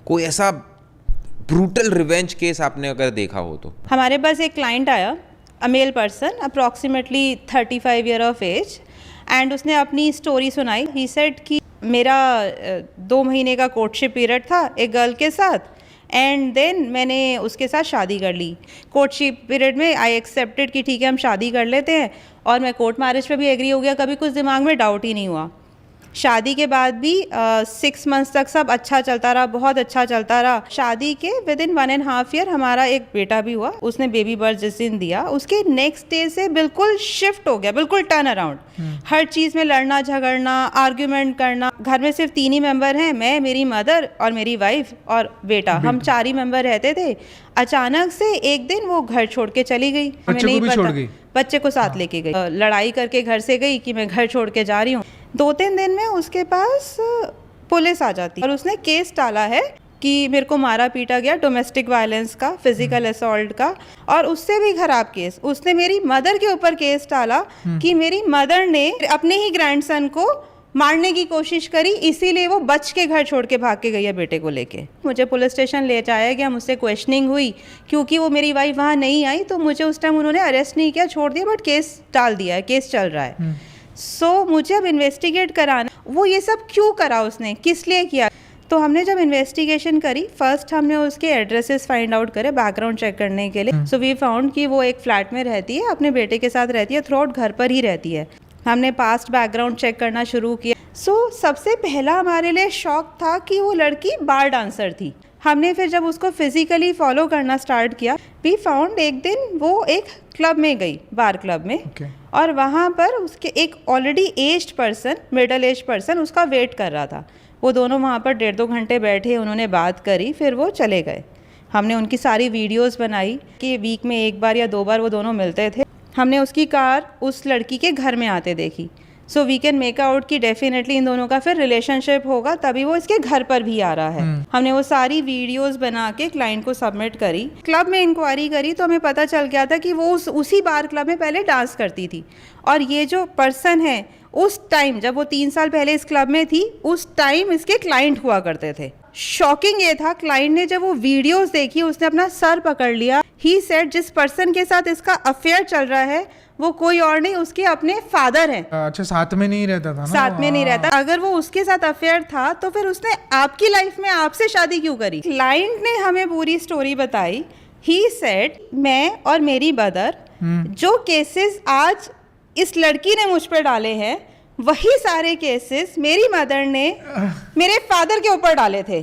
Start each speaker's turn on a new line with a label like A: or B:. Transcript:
A: कोई ऐसा brutal revenge case आपने अगर देखा हो तो?
B: हमारे पास एक क्लाइंट आया, अ male person approximately 35 year of as, and उसने अपनी स्टोरी सुनाई। ही सेड कि मेरा 2 महीने का कोर्टशिप पीरियड था एक गर्ल के साथ, एंड देन मैंने उसके साथ शादी कर ली। कोर्टशिप पीरियड में आई एक्सेप्टेड कि ठीक है हम शादी कर लेते हैं, और मैं कोर्ट मैरिज पे भी एग्री हो गया, कभी कुछ दिमाग में डाउट ही नहीं हुआ। शादी के बाद भी 6 मंथ्स तक सब अच्छा चलता रहा, बहुत अच्छा चलता रहा। शादी के विद इन 1.5 ईयर हमारा एक बेटा भी हुआ। उसने बेबी बर्थ जिस दिन दिया उसके नेक्स्ट डे से बिल्कुल शिफ्ट हो गया, बिल्कुल टर्न अराउंड। हर चीज़ में लड़ना झगड़ना, आर्ग्यूमेंट करना। घर में सिर्फ 3 ही मेंबर हैं, मैं, मेरी मदर और मेरी वाइफ और बेटा, हम 4 ही मेंबर रहते थे। अचानक से एक दिन वो घर छोड़ के चली गई, हमें नहीं पता। बच्चे को साथ लेके गई, लड़ाई करके घर से गई कि मैं घर छोड़ के जा रही हूँ। 2-3 दिन में उसके पास पुलिस आ जाती और उसने केस डाला है कि मेरे को मारा पीटा गया, डोमेस्टिक वायलेंस का, फिजिकल असॉल्ट का, और उससे भी खराब केस उसने मेरी मदर के ऊपर केस डाला कि मेरी मदर ने अपने ही ग्रैंडसन को मारने की कोशिश करी, इसीलिए वो बच के घर छोड़ के भाग के गई है बेटे को लेके। मुझे पुलिस स्टेशन ले जाया गया, मुझसे क्वेश्चनिंग हुई, क्योंकि वो मेरी वाइफ वहाँ नहीं आई तो मुझे उस टाइम उन्होंने अरेस्ट नहीं किया, छोड़ दिया, बट केस डाल दिया है, केस चल रहा है। सो मुझे अब इन्वेस्टिगेट कराना, वो ये सब क्यों करा, उसने किस लिए किया। तो हमने जब इन्वेस्टिगेशन करी, फर्स्ट हमने उसके एड्रेसेस फाइंड आउट करे बैकग्राउंड चेक करने के लिए। सो वी फाउंड कि वो एक फ्लैट में रहती है, अपने बेटे के साथ रहती है, थ्रू आउट घर पर ही रहती है। हमने पास्ट बैकग्राउंड चेक करना शुरू किया। सो सबसे पहला हमारे लिए शॉक था कि वो लड़की बार डांसर थी। हमने फिर जब उसको फिजिकली फॉलो करना स्टार्ट किया, वी फाउंड एक दिन वो एक क्लब में गई, बार क्लब में, और वहाँ पर उसके एक already aged person, middle age person उसका वेट कर रहा था। वो दोनों वहाँ पर 1.5-2 घंटे बैठे, उन्होंने बात करी, फिर वो चले गए। हमने उनकी सारी वीडियोस बनाई कि वीक में 1 बार या 2 बार वो दोनों मिलते थे। हमने उसकी कार उस लड़की के घर में आते देखी। So we can make out कि डेफिनेटली इन दोनों का फिर रिलेशनशिप होगा, तभी वो इसके घर पर भी आ रहा है। हमने वो सारी वीडियोस बना के क्लाइंट को सबमिट करी। क्लब में इंक्वायरी करी तो हमें पता चल गया था कि वो उसी बार क्लब में पहले डांस करती थी, और ये जो पर्सन है उस टाइम जब वो 3 साल पहले इस क्लब में थी, उस टाइम इसके क्लाइंट हुआ करते थे। शॉकिंग ये था, क्लाइंट ने जब वो वीडियोस देखी उसने अपना सर पकड़ लिया। ही सेड जिस पर्सन के साथ इसका अफेयर चल रहा है वो कोई और नहीं, उसके अपने फादर हैं।
C: अच्छा, साथ में नहीं रहता था ना?
B: साथ में नहीं रहता। अगर वो उसके साथ अफेयर था तो फिर उसने आपकी लाइफ में आपसे शादी क्यों करी? क्लाइंट ने हमें पूरी स्टोरी बताई। ही सेड मैं और मेरी मदर जो केसेस आज इस लड़की ने मुझ पर डाले हैं, वही सारे केसेस मेरी मदर ने मेरे फादर के ऊपर डाले थे।